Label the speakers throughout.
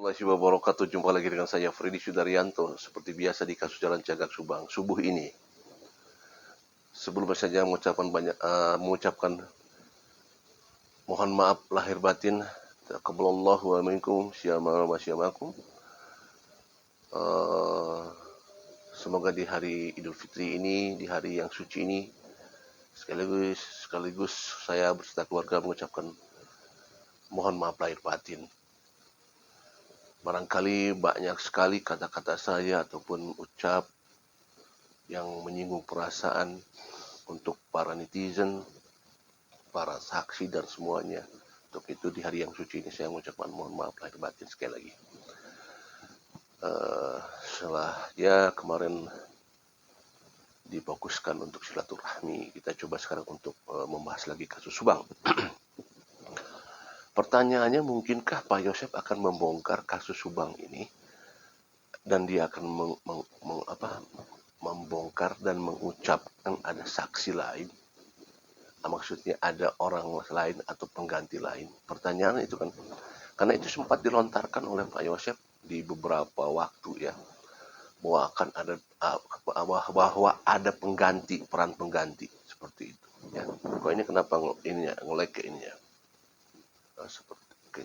Speaker 1: Warahmatullahi wabarakatuh. Jumpa lagi dengan saya Freddy Sudaryanto. Seperti biasa di kasus Jalan Cagak Subang subuh ini. Sebelumnya saja mengucapkan mohon maaf lahir batin. Taqabbalallahu wa minkum syamakum. Semoga di hari Idul Fitri ini, di hari yang suci ini, sekaligus saya beserta keluarga mengucapkan mohon maaf lahir batin. Barangkali banyak sekali kata-kata saya ataupun ucap yang menyinggung perasaan untuk para netizen, para saksi dan semuanya. Untuk itu di hari yang suci ini saya mengucapkan mohon maaf lahir batin sekali lagi. Setelah kemarin difokuskan untuk silaturahmi, kita coba sekarang untuk membahas lagi kasus Subang. Pertanyaannya, mungkinkah Pak Yosef akan membongkar kasus Subang ini dan dia akan membongkar dan mengucapkan ada saksi lain? Maksudnya ada orang lain atau pengganti lain. Pertanyaan itu kan, karena itu sempat dilontarkan oleh Pak Yosef di beberapa waktu ya, bahwa ada peran pengganti seperti itu. Ya, kok ini kenapa ngelek ke ini ya? Seperti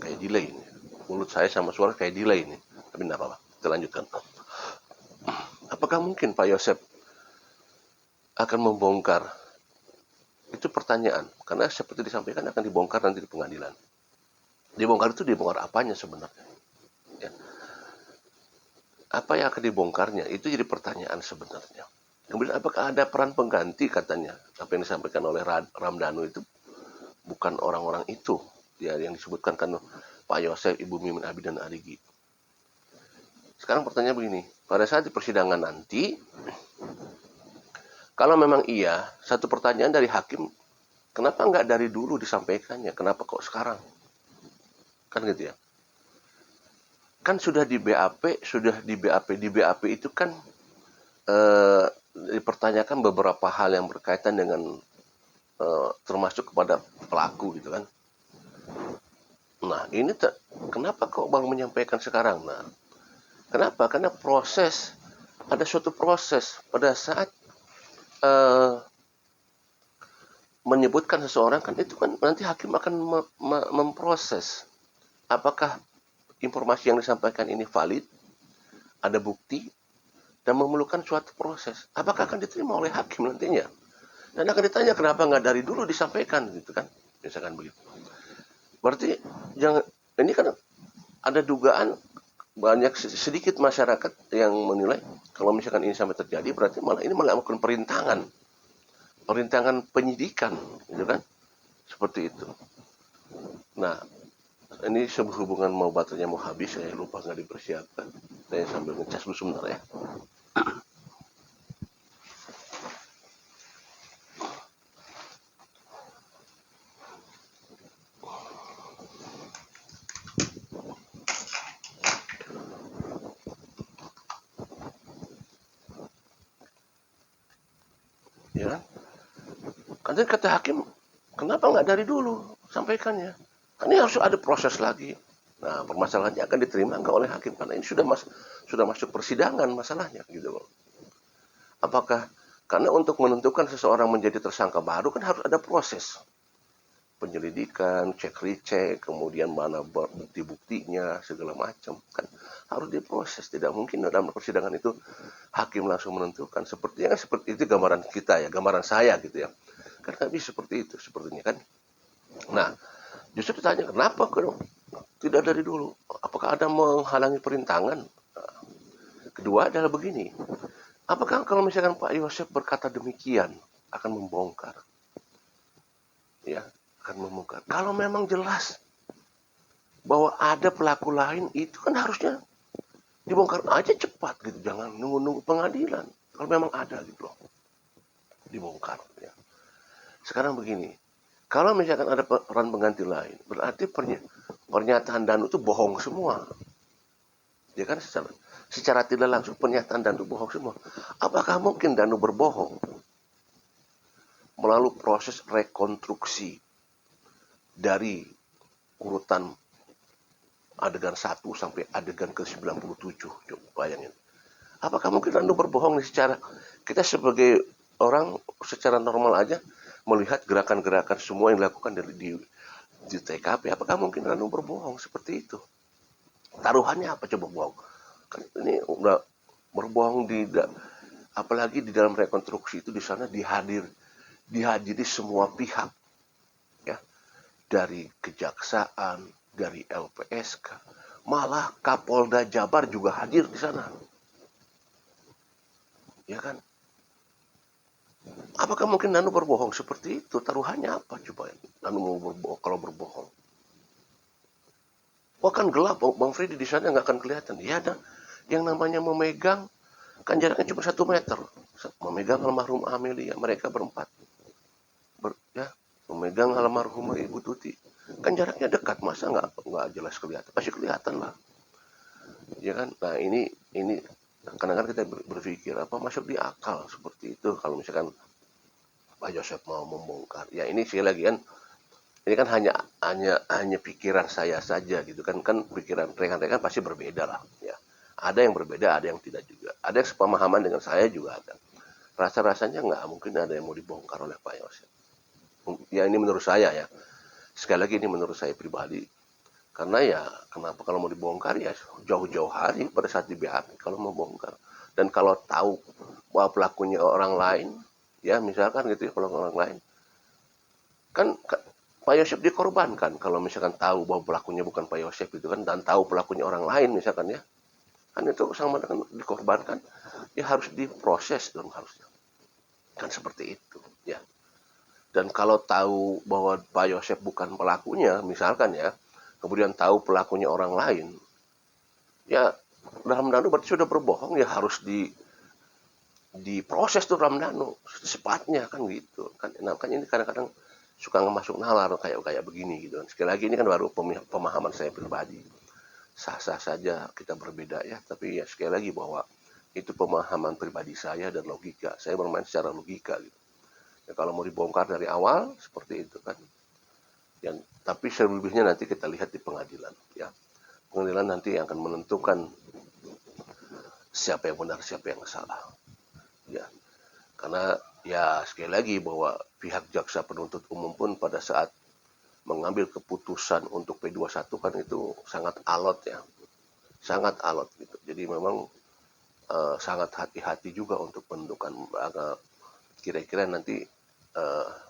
Speaker 1: kayak delay ini. Mulut saya sama suara kayak delay ini. Tapi tidak apa-apa. Kita lanjutkan. Apakah mungkin Pak Yosef akan membongkar? Itu pertanyaan. Karena seperti disampaikan akan dibongkar nanti di pengadilan. Dibongkar itu dibongkar apanya sebenarnya? Ya. Apa yang akan dibongkarnya? Itu jadi pertanyaan sebenarnya. Kemudian apakah ada peran pengganti katanya? Apa yang disampaikan oleh Ramdhanu itu bukan orang-orang itu ya, yang disebutkan kan Pak Yosef, Ibu Mimin Abi dan Arigi. Sekarang pertanyaan begini, pada saat di persidangan nanti, kalau memang iya, satu pertanyaan dari hakim, kenapa nggak dari dulu disampaikannya? Kenapa kok sekarang? Kan gitu ya. Kan sudah di BAP, di BAP itu kan dipertanyakan beberapa hal yang berkaitan dengan termasuk kepada pelaku gitu kan. Nah, ini kenapa kok baru menyampaikan sekarang? Nah, kenapa? Karena ada suatu proses pada saat menyebutkan seseorang kan, itu kan nanti hakim akan memproses apakah informasi yang disampaikan ini valid, ada bukti, dan memerlukan suatu proses. Apakah akan diterima oleh hakim nantinya? Dan akan ditanya kenapa nggak dari dulu disampaikan gitu kan? Misalkan begitu. Berarti ini kan ada dugaan banyak sedikit masyarakat yang menilai kalau misalkan ini sampai terjadi berarti malah ini melakukan perintangan penyidikan gitu kan, seperti itu. Nah, ini sehubungan mau baterainya mau habis, saya lupa nggak dipersiapkan, saya sambil ngecas dulu sebentar ya. Ya, kan kata hakim, kenapa nggak dari dulu sampaikannya? Kan ini harus ada proses lagi. Nah, permasalahannya akan diterima nggak oleh hakim karena ini sudah masuk persidangan masalahnya gitu loh. Apakah karena untuk menentukan seseorang menjadi tersangka baru kan harus ada proses penyelidikan, cek-recek, kemudian mana bukti-buktinya segala macam kan harus diproses. Tidak mungkin dalam persidangan itu hakim langsung menentukan seperti itu gambaran kita ya, gambaran saya gitu ya. Kan bisa seperti itu sepertinya kan. Nah, justru ditanya kenapa tidak dari dulu? Apakah ada menghalangi perintangan? Nah, kedua adalah begini, apakah kalau misalkan Pak Yosef berkata demikian akan membongkar? Ya, akan membongkar. Kalau memang jelas bahwa ada pelaku lain, itu kan harusnya dibongkar aja cepat gitu, jangan nunggu-nunggu pengadilan. Kalau memang ada gitu loh, dibongkar. Ya. Sekarang begini, kalau misalkan ada peran pengganti lain, berarti pernyataan Danu itu bohong semua. Ya kan secara tidak langsung pernyataan Danu bohong semua. Apakah mungkin Danu berbohong melalui proses rekonstruksi dari urutan adegan 1 sampai adegan ke 97. Coba bayangin. Apakah mungkin Rando berbohong nih secara kita sebagai orang secara normal aja melihat gerakan-gerakan semua yang dilakukan di TKP. Apakah mungkin Rando berbohong seperti itu? Taruhannya apa coba bohong? Kan ini udah berbohong apalagi di dalam rekonstruksi itu di sana dihadiri semua pihak ya, dari kejaksaan, dari LPSK, malah Kapolda Jabar juga hadir di sana. Ya kan? Apakah mungkin Nanu berbohong seperti itu? Taruhannya apa coba? Nanu mau berbohong kalau berbohong. Wah kan gelap, Bang Freddy di sana nggak akan kelihatan. Iya ada yang namanya memegang, kan jaraknya cuma 1 meter. Memegang almarhum Amelia, mereka berempat. Ya, memegang almarhum Ibu Tuti. Kan jaraknya dekat, masa nggak jelas kelihatan? Pasti kelihatan lah. Ya kan? Nah ini kadang-kadang kita berpikir apa masuk di akal seperti itu kalau misalkan Pak Joseph mau membongkar. Ya ini sekali lagi kan, ini kan hanya pikiran saya saja gitu kan pikiran rekan-rekan pasti berbeda lah ya. Ada yang berbeda, ada yang tidak juga. Ada yang sepemahaman dengan saya juga ada. Rasa-rasanya nggak mungkin ada yang mau dibongkar oleh Pak Yosef. Ya ini menurut saya ya. Sekali lagi ini menurut saya pribadi. Karena ya kenapa kalau mau dibongkar ya jauh-jauh hari pada saat di BAP kalau mau bongkar. Dan kalau tahu bahwa pelakunya orang lain, ya misalkan gitu ya kalau orang lain, kan Pak Yosef dikorbankan kalau misalkan tahu bahwa pelakunya bukan Pak Yosef itu kan dan tahu pelakunya orang lain misalkan ya, kan itu sama dengan dikorbankan, ya harus diproses dong harusnya, kan seperti itu ya. Dan kalau tahu bahwa Pak Yosef bukan pelakunya misalkan ya, kemudian tahu pelakunya orang lain, ya Ramdhanu berarti sudah berbohong ya harus diproses tuh Ramdhanu secepatnya kan gitu kan. Nah kan ini kadang-kadang suka ngemasuk nalar kayak begini gitu. Sekali lagi ini kan baru pemahaman saya pribadi. Sah-sah saja kita berbeda ya, tapi ya sekali lagi bahwa itu pemahaman pribadi saya dan logika. Saya bermain secara logika gitu. Ya, kalau mau dibongkar dari awal seperti itu kan. Dan tapi selebihnya nanti kita lihat di pengadilan ya. Pengadilan nanti akan menentukan siapa yang benar, siapa yang salah. Ya, karena ya sekali lagi bahwa pihak jaksa penuntut umum pun pada saat mengambil keputusan untuk P21 kan itu sangat alot ya, sangat alot gitu. Jadi memang sangat hati-hati juga untuk menentukan kira-kira nanti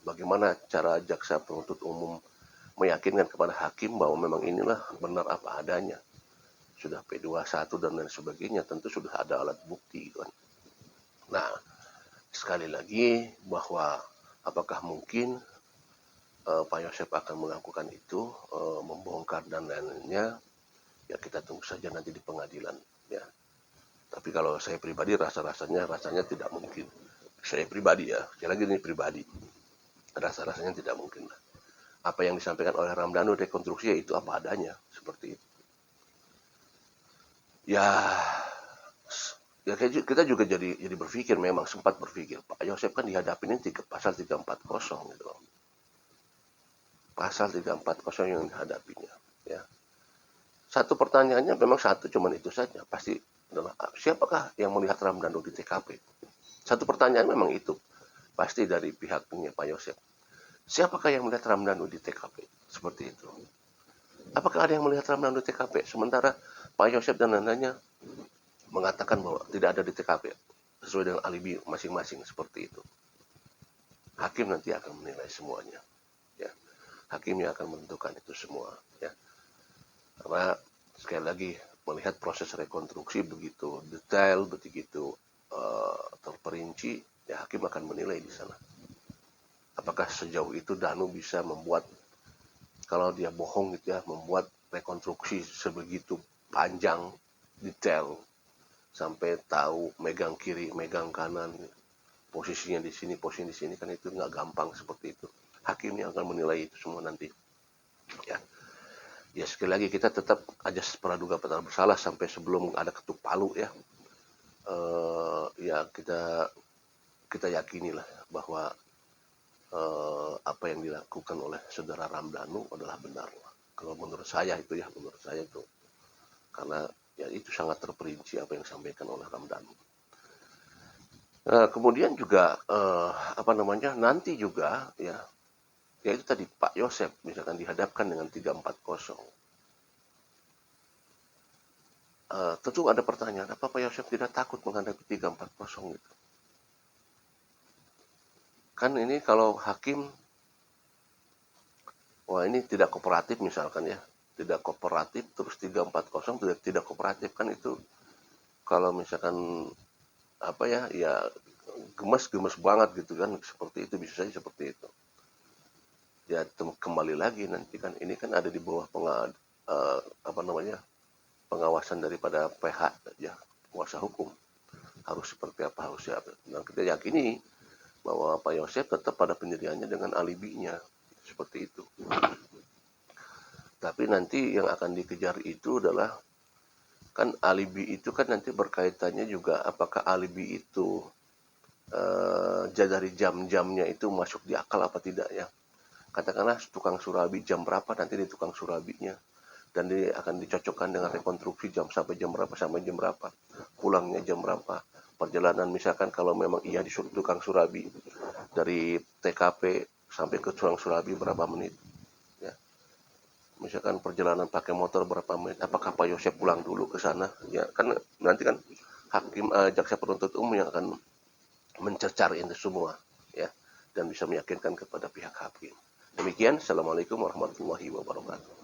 Speaker 1: bagaimana cara jaksa penuntut umum meyakinkan kepada hakim bahwa memang inilah benar apa adanya. Sudah P21 dan lain sebagainya, tentu sudah ada alat bukti kan. Nah, sekali lagi bahwa apakah mungkin Pak Yosef akan melakukan itu, membongkar dan lain-lainnya, ya kita tunggu saja nanti di pengadilan ya. Tapi kalau saya pribadi rasanya tidak mungkin. Saya pribadi ya, sekali lagi ini pribadi. Rasa-rasanya tidak mungkin lah. Apa yang disampaikan oleh Ramdhanu rekonstruksi itu apa adanya, seperti itu. Ya kita juga jadi berpikir, memang sempat berpikir Pak Yosef kan dihadapi ini pasal 340 gitu. Pasal 340 yang dihadapinya ya. Satu pertanyaannya memang satu, cuman itu saja. Pasti adalah siapakah yang melihat Ramdhanu di TKP? Satu pertanyaan memang itu. Pasti dari pihaknya Pak Yosef. Siapakah yang melihat Ramdhanu di TKP? Seperti itu. Apakah ada yang melihat Ramdhanu di TKP? Sementara Pak Yosef dan lain-lainnya mengatakan bahwa tidak ada di TKP. Sesuai dengan alibi masing-masing seperti itu. Hakim nanti akan menilai semuanya. Ya. Hakim yang akan menentukan itu semua. Ya. Karena sekali lagi melihat proses rekonstruksi begitu detail, begitu terperinci, ya hakim akan menilai di sana. Apakah sejauh itu Danu bisa membuat, kalau dia bohong gitu ya, membuat rekonstruksi sebegitu panjang, detail, sampai tahu megang kiri, megang kanan, posisinya di sini, posisi di sini, kan itu nggak gampang seperti itu. Hakimnya akan menilai itu semua nanti. Ya. Ya sekali lagi kita tetap ajas praduga bersalah sampai sebelum ada ketuk palu ya. Ya kita yakinilah bahwa apa yang dilakukan oleh saudara Ramdhanu adalah benar. Kalau menurut saya itu ya, menurut saya itu karena ya itu sangat terperinci apa yang disampaikan oleh Ramdan. Kemudian juga nanti juga ya itu tadi Pak Yosep misalkan dihadapkan dengan 3-4-0. Tentu ada pertanyaan, apa Pak Yosep tidak takut menghadapi 3-4-0 gitu? Kan ini kalau hakim, wah ini tidak kooperatif misalkan ya, tidak kooperatif terus 3-4-0 tidak kooperatif, kan itu kalau misalkan ya gemes banget gitu kan, seperti itu, bisa saja seperti itu. Ya kembali lagi nanti kan ini kan ada di bawah pengawasan daripada PH ya, kuasa hukum, harus seperti apa, harus siapa. Dan kita yakini bahwa Pak Yosef tetap pada pendiriannya dengan alibinya seperti itu. Tapi nanti yang akan dikejar itu adalah kan alibi itu kan nanti berkaitannya juga apakah alibi itu dari jam-jamnya itu masuk di akal apa tidak ya. Katakanlah tukang surabi jam berapa, nanti di tukang surabinya, dan dia akan dicocokkan dengan rekonstruksi jam jam berapa, pulangnya jam berapa, perjalanan misalkan kalau memang ia disuruh tukang surabi dari TKP sampai ke tukang surabi berapa menit ya. Misalkan perjalanan pakai motor berapa menit, apakah Pak Yosep pulang dulu ke sana ya, kan nanti kan hakim jaksa penuntut umum yang akan mencercar itu semua ya, dan bisa meyakinkan kepada pihak hakim. Demikian, Assalamualaikum warahmatullahi wabarakatuh.